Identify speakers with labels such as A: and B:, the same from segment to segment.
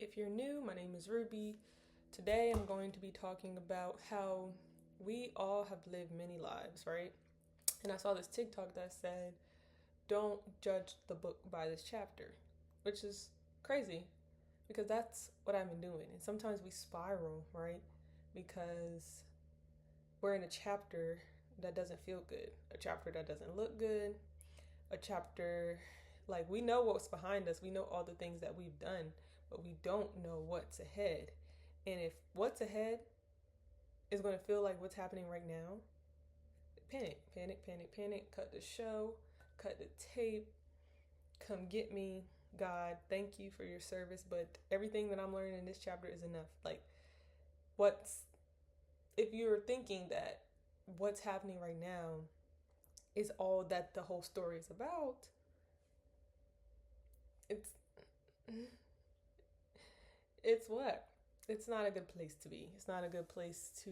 A: If you're new, my name is Ruby. Today I'm going to be talking about how we all have lived many lives, right? And I saw this TikTok that said, don't judge the book by this chapter, which is crazy because that's what I've been doing. And sometimes we spiral, right? Because we're in a chapter that doesn't feel good, a chapter that doesn't look good, a chapter like we know what's behind us, we know all the things that we've done, but we don't know what's ahead. And if what's ahead is going to feel like what's happening right now, panic, panic, panic, panic, cut the show, cut the tape, come get me. God, thank you for your service, but everything that I'm learning in this chapter is enough. Like, what's, if you're thinking that what's happening right now is all that the whole story is about, it's it's what? It's not a good place to be. It's not a good place to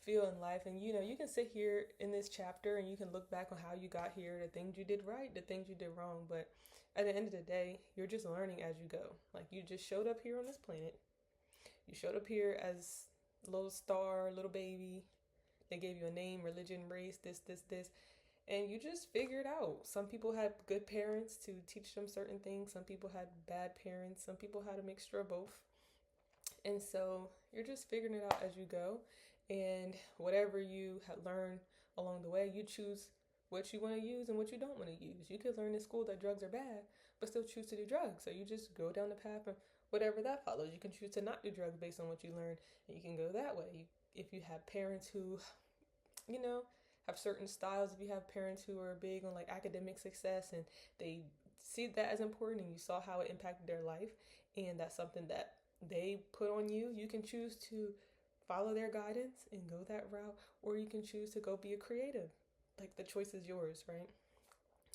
A: feel in life. And you can sit here in this chapter and you can look back on how you got here, the things you did right, the things you did wrong. But at the end of the day, you're just learning as you go. Like, you just showed up here on this planet. You showed up here as a little star, little baby. They gave you a name, religion, race, this. And you just figured out. Some people had good parents to teach them certain things. Some people had bad parents. Some people had a mixture of both. And so you're just figuring it out as you go. And whatever you had learned along the way, you choose what you want to use and what you don't want to use. You could learn in school that drugs are bad, but still choose to do drugs. So you just go down the path of whatever that follows. You can choose to not do drugs based on what you learned, and you can go that way. If you have parents who, you know, have certain styles, if you have parents who are big on like academic success and they see that as important and you saw how it impacted their life, and that's something that they put on you, you can choose to follow their guidance and go that route, or you can choose to go be a creative. Like, the choice is yours, right?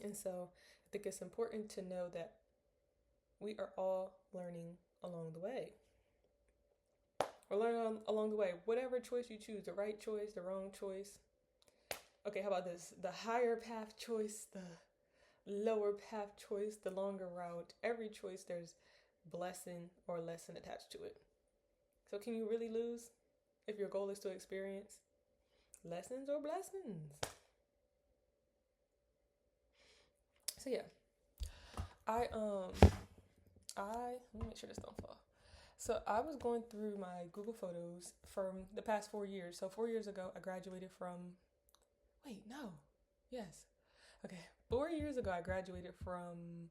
A: And so I think it's important to know that we are all learning along the way. We're learning along the way. Whatever choice you choose, the right choice, the wrong choice. Okay, how about this? The higher path choice, the lower path choice, the longer route. Every choice, there's blessing or lesson attached to it. So can you really lose if your goal is to experience lessons or blessings? So yeah, I let me make sure this don't fall. So I was going through my Google Photos from the past 4 years. So 4 years ago, I graduated from. Wait, no. Yes. Okay. 4 years ago, I graduated from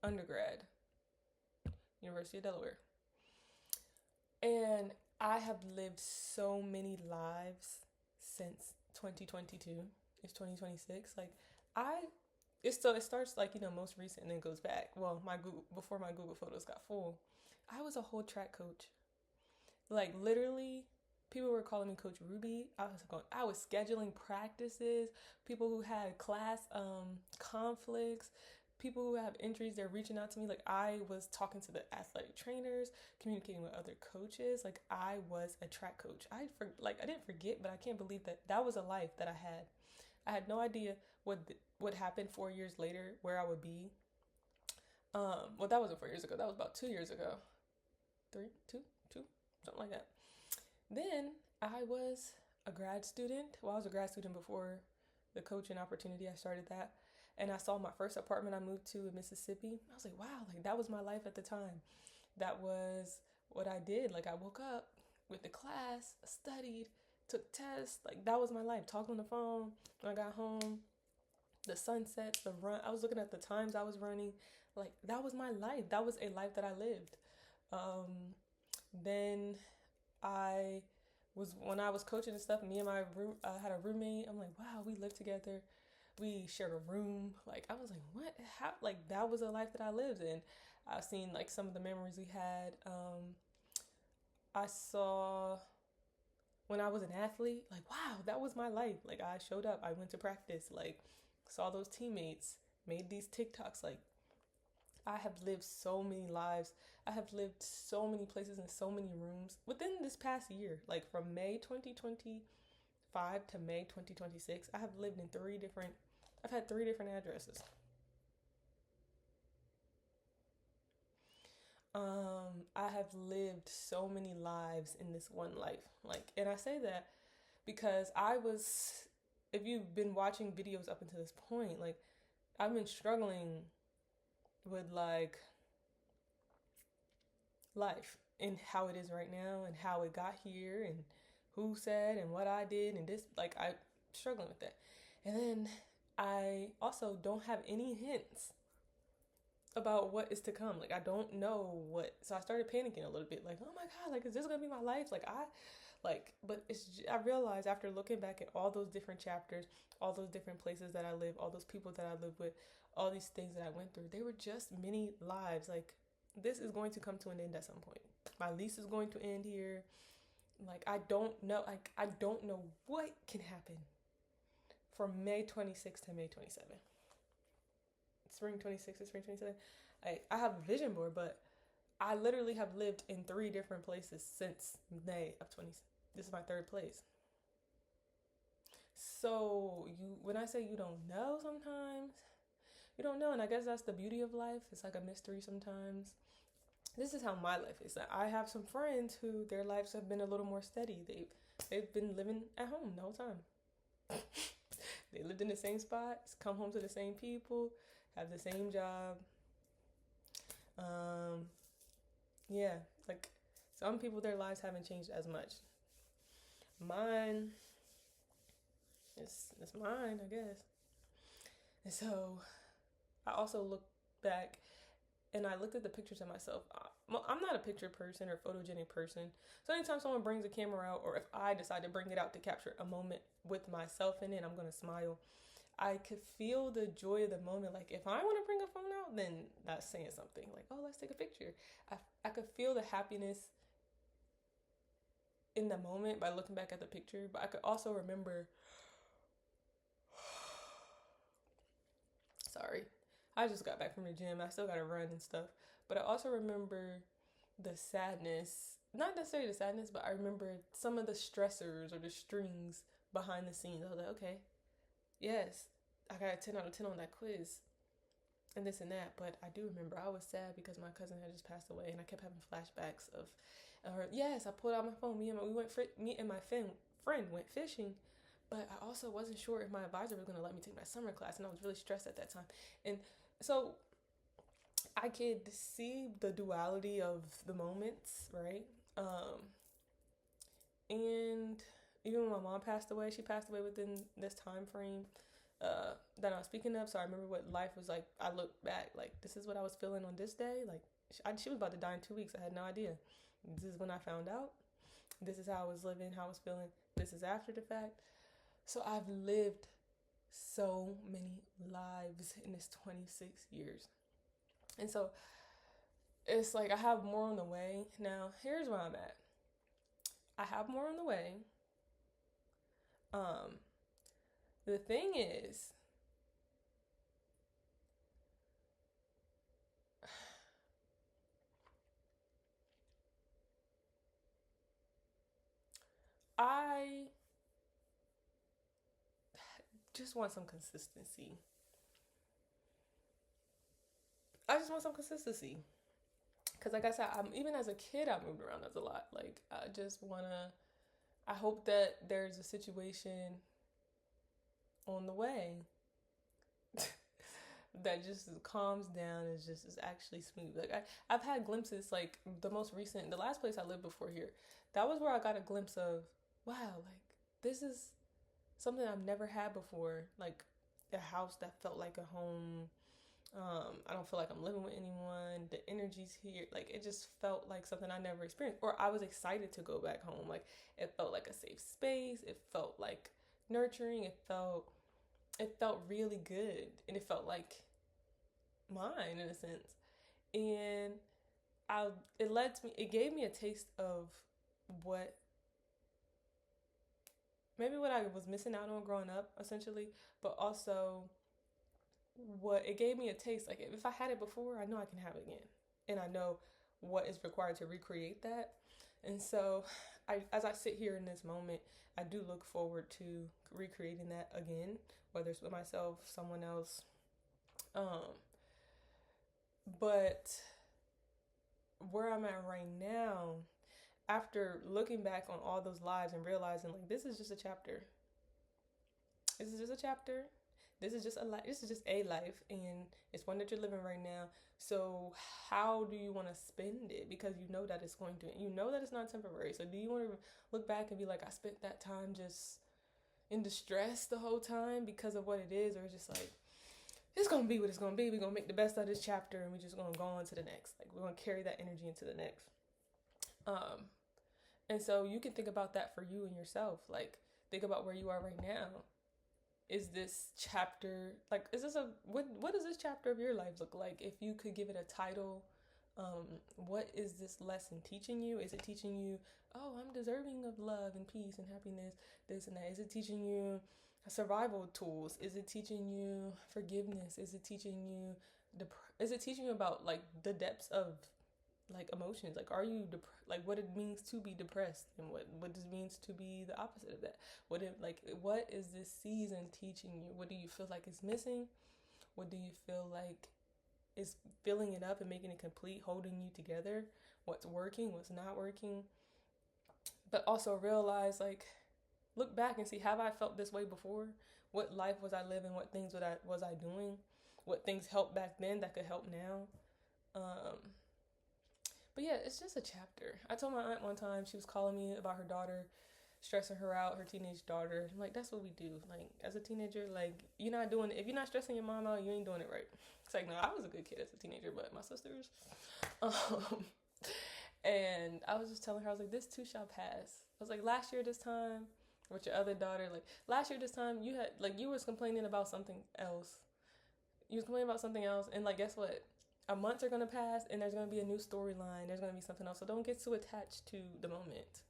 A: undergrad, University of Delaware. And I have lived so many lives since 2022. It's 2026. Like, I it starts like, most recent and then goes back. Well, my Google before my Google Photos got full, I was a whole track coach. Like, literally, people were calling me Coach Ruby. I was scheduling practices. People who had class conflicts, people who have injuries, they're reaching out to me. Like, I was talking to the athletic trainers, communicating with other coaches. Like, I was a track coach. I didn't forget, but I can't believe that was a life that I had. I had no idea what happened 4 years later, where I would be. Well, that wasn't 4 years ago. That was about 2 years ago. Two, something like that. Then I was a grad student. Well, I was a grad student before the coaching opportunity. I started that. And I saw my first apartment I moved to in Mississippi. I was like, wow, like, that was my life at the time. That was what I did. Like, I woke up with the class, studied, took tests. Like, that was my life. Talked on the phone when I got home. The sunsets, the run. I was looking at the times I was running. Like, that was my life. That was a life that I lived. Then when I was coaching and stuff, me and my room, I had a roommate. I'm like, wow, we lived together. We shared a room. Like, I was like, what? How? Like, that was a life that I lived in. I've seen like some of the memories we had. I saw when I was an athlete, like, wow, that was my life. Like, I showed up, I went to practice, like, saw those teammates, made these TikToks. Like, I have lived so many lives. I have lived so many places in so many rooms within this past year. Like, from May 2025 to May 2026, I have lived in I've had 3 different addresses. I have lived so many lives in this one life. Like, and I say that because if you've been watching videos up until this point, like, I've been struggling with like life and how it is right now and how it got here and who said and what I did and this, like, I'm struggling with that. And then I also don't have any hints about what is to come. Like, I don't know what, so I started panicking a little bit, like, oh my God, like, is this gonna be my life? But I realized after looking back at all those different chapters, all those different places that I live, all those people that I live with, all these things that I went through, they were just many lives. Like, this is going to come to an end at some point. My lease is going to end here. Like, I don't know what can happen from May 26th to May 27th. Spring 26th to spring 27th. I have a vision board, but I literally have lived in 3 different places since May of 20. This is my 3rd place. So when I say you don't know, sometimes you don't know, and I guess that's the beauty of life. It's like a mystery sometimes. This is how my life is. I have some friends who their lives have been a little more steady. They've been living at home the whole time. They lived in the same spots, come home to the same people, have the same job. Yeah, like, some people, their lives haven't changed as much. Mine, it's mine, I guess. And so I also look back and I looked at the pictures of myself. I'm not a picture person or photogenic person. So anytime someone brings a camera out, or if I decide to bring it out to capture a moment with myself in it, I'm going to smile. I could feel the joy of the moment. Like, if I want to bring a phone out, then that's saying something. Like, oh, let's take a picture. I could feel the happiness in the moment by looking back at the picture. But I could also remember, sorry, I just got back from the gym. I still got to run and stuff. But I also remember the sadness, not necessarily the sadness, but I remember some of the stressors or the strings behind the scenes. I was like, okay, yes, I got a 10 out of 10 on that quiz and this and that. But I do remember I was sad because my cousin had just passed away, and I kept having flashbacks of her. Yes, I pulled out my phone. Me and my friend went fishing, but I also wasn't sure if my advisor was going to let me take my summer class, and I was really stressed at that time. And so I could see the duality of the moments, right? And even when my mom passed away, she passed away within this time frame that I was speaking of. So I remember what life was like. I look back, like, this is what I was feeling on this day. Like, she was about to die in 2 weeks. I had no idea. This is when I found out. This is how I was living, how I was feeling. This is after the fact. So I've lived so many lives in this 26 years. And so it's like I have more on the way. Now, here's where I'm at. I have more on the way. The thing is, I just want some consistency. Because, like I said, even as a kid, I moved around as a lot. Like, I hope that there's a situation on the way that just calms down and just is actually smooth. Like, I've had glimpses, like the last place I lived before here, that was where I got a glimpse of, wow, like, this is something I've never had before. Like, a house that felt like a home. I don't feel like I'm living with anyone. The energy's here. Like, it just felt like something I never experienced. Or I was excited to go back home. Like, it felt like a safe space. It felt like nurturing. It felt really good. And it felt like mine in a sense. And it gave me a taste of what I was missing out on growing up, essentially, but also what it gave me a taste. Like, if I had it before, I know I can have it again, and I know what is required to recreate that. And so as I sit here in this moment, I do look forward to recreating that again, whether it's with myself, someone else. But where I'm at right now, after looking back on all those lives and realizing like this is just a chapter. This is just a chapter. This is just a life. This is just a life, and it's one that you're living right now. So how do you want to spend it? Because you know that it's going to. You know that it's not temporary. So do you want to look back and be like, I spent that time just in distress the whole time because of what it is, or it's just like it's gonna be what it's gonna be. We're gonna make the best of this chapter, and we're just gonna go on to the next. Like we're gonna carry that energy into the next. Um, and so you can think about that for you and yourself. Like think about where you are right now. Is this chapter like is this a what does this chapter of your life look like? If you could give it a title, what is this lesson teaching you? Is it teaching you, oh, I'm deserving of love and peace and happiness, this and that? Is it teaching you survival tools? Is it teaching you forgiveness? Is it teaching you is it teaching you about like the depths of like emotions? Like are you like what it means to be depressed, and what it means to be the opposite of that? What is this season teaching you? What do you feel like is missing? What do you feel like is filling it up and making it complete, holding you together? What's working, what's not working? But also realize, like, look back and see, have I felt this way before? What life was I living? What things was I doing? What things helped back then that could help now? But yeah, it's just a chapter. I told my aunt one time, she was calling me about her daughter, stressing her out, her teenage daughter. I'm like, that's what we do. Like, as a teenager, like, if you're not stressing your mom out, you ain't doing it right. It's like, no, I was a good kid as a teenager, but my sisters. Um, and I was just telling her, I was like, this too shall pass. I was like, last year this time, with your other daughter, like, last year this time, you was complaining about something else. You was complaining about something else, and like, guess what? A months are gonna pass, and there's gonna be a new storyline. There's gonna be something else. So don't get too attached to the moment.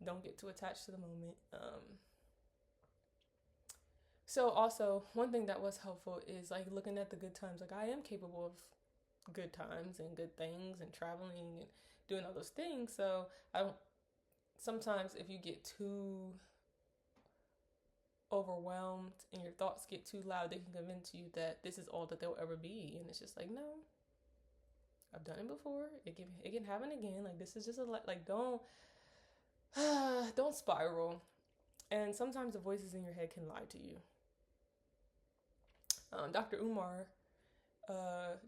A: Don't get too attached to the moment. So also one thing that was helpful is like looking at the good times. Like I am capable of good times and good things and traveling and doing all those things. So I don't. Sometimes if you get too overwhelmed and your thoughts get too loud, they can convince you that this is all that they'll ever be, and it's just like, no, I've done it before. It can happen again. Like this is just like don't spiral. And sometimes the voices in your head can lie to you. Dr. Umar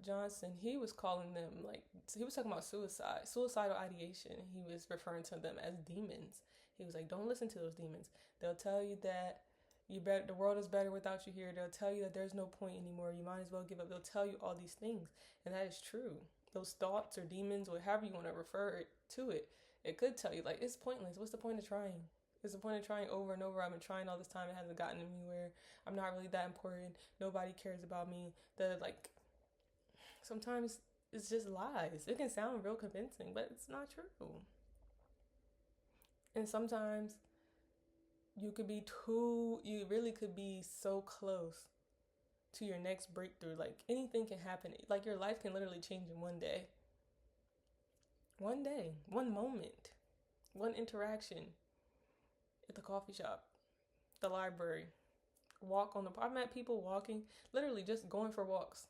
A: Johnson, he was calling them like, he was talking about suicidal ideation. He was referring to them as demons. He was like, don't listen to those demons. They'll tell you that the world is better without you here. They'll tell you that there's no point anymore. You might as well give up. They'll tell you all these things, and that is true. Those thoughts or demons, or however you want to refer to it, it could tell you like it's pointless. What's the point of trying? What's the point of trying over and over? I've been trying all this time. It hasn't gotten anywhere. I'm not really that important. Nobody cares about me. Sometimes it's just lies. It can sound real convincing, but it's not true. And sometimes you really could be so close to your next breakthrough. Like anything can happen. Like your life can literally change in one day. One day, one moment, one interaction at the coffee shop, the library, I've met people walking, literally just going for walks.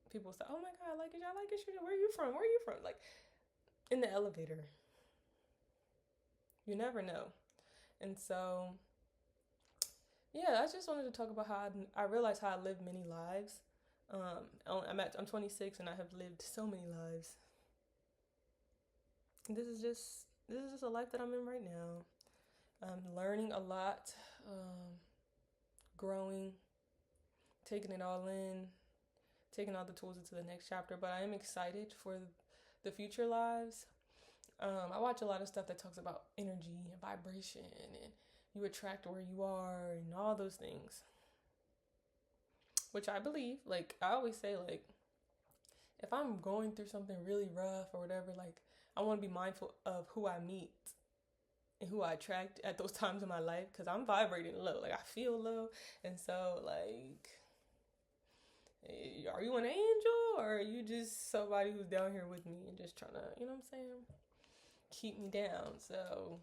A: People say, oh my God, I like it. Where are you from? Like in the elevator. You never know. And so, yeah, I just wanted to talk about how I realized how I lived many lives. I'm 26 and I have lived so many lives. This is just a life that I'm in right now. I'm learning a lot, growing, taking it all in, taking all the tools into the next chapter. But I am excited for the future lives. I watch a lot of stuff that talks about energy and vibration, and you attract where you are and all those things, which I believe. Like I always say, like if I'm going through something really rough or whatever, like I want to be mindful of who I meet and who I attract at those times in my life, because I'm vibrating low. Like I feel low, and so like, are you an angel or are you just somebody who's down here with me and just trying to, you know what I'm saying, keep me down? So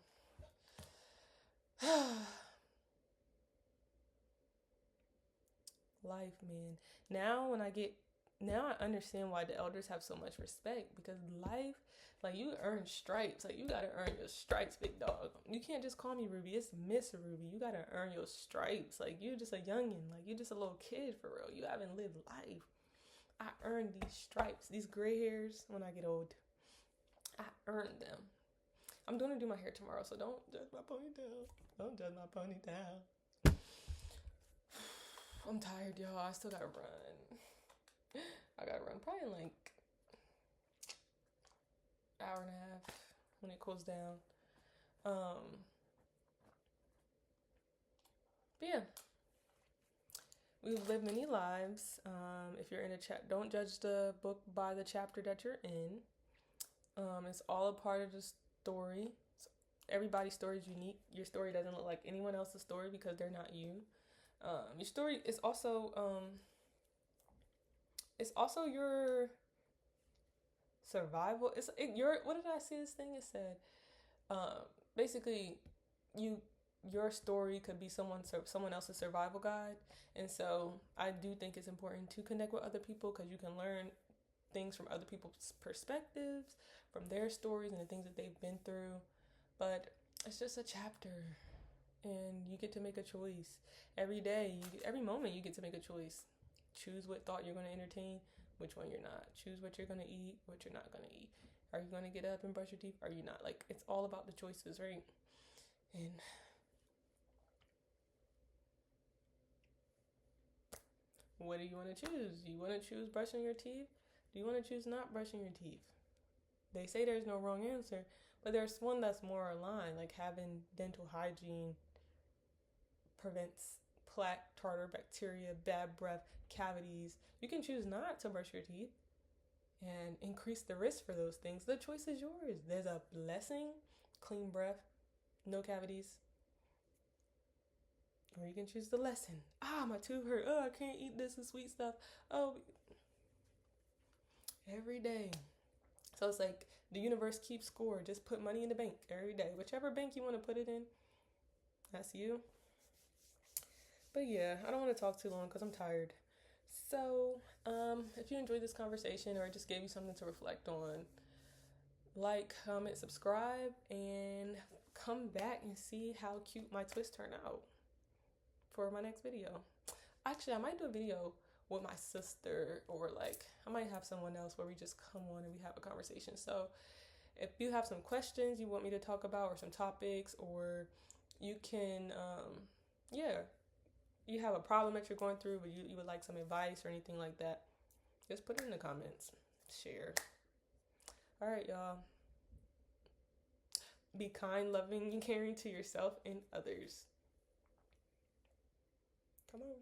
A: life, man. Now I understand why the elders have so much respect, because life, like, you earn stripes. Like, you gotta earn your stripes, big dog. You can't just call me Ruby. It's Miss Ruby. You gotta earn your stripes. Like, you're just a youngin'. Like, you're just a little kid for real. You haven't lived life. I earned these stripes, these gray hairs when I get old. I earned them. I'm gonna do my hair tomorrow, so don't judge my ponytail. Don't judge my ponytail. I'm tired, y'all. I still gotta run. I gotta run probably in like hour and a half when it cools down. But yeah, we've lived many lives. If you're in a chat, don't judge the book by the chapter that you're in. It's all a part of the story. So everybody's story is unique. Your story doesn't look like anyone else's story because they're not you. Your story is also it's also your survival. Your, what did I see this thing? It said basically your story could be someone else's survival guide. And so I do think it's important to connect with other people, because you can learn things from other people's perspectives, from their stories and the things that they've been through. But it's just a chapter, and you get to make a choice every day. Every moment you get to make a choice. Choose what thought you're going to entertain, which one you're not. Choose what you're going to eat, what you're not going to eat. Are you going to get up and brush your teeth? Are you not? Like, it's all about the choices, right? And what do you want to choose? Do you want to choose brushing your teeth? Do you want to choose not brushing your teeth? They say there's no wrong answer, but there's one that's more aligned, like having dental hygiene prevents plaque, tartar, bacteria, bad breath, cavities. You can choose not to brush your teeth and increase the risk for those things. The choice is yours. There's a blessing, clean breath, no cavities. Or you can choose the lesson. My tooth hurt. I can't eat this and sweet stuff. Every day. So it's like the universe keeps score. Just put money in the bank every day. Whichever bank you want to put it in, that's you. But yeah, I don't want to talk too long because I'm tired. So, if you enjoyed this conversation or it just gave you something to reflect on, like, comment, subscribe, and come back and see how cute my twists turn out for my next video. Actually, I might do a video with my sister, or like I might have someone else where we just come on and we have a conversation. So if you have some questions you want me to talk about, or some topics, or you can you have a problem that you're going through, but you would like some advice or anything like that, just put it in the comments. Share. All right, y'all. Be kind, loving, and caring to yourself and others. Come on.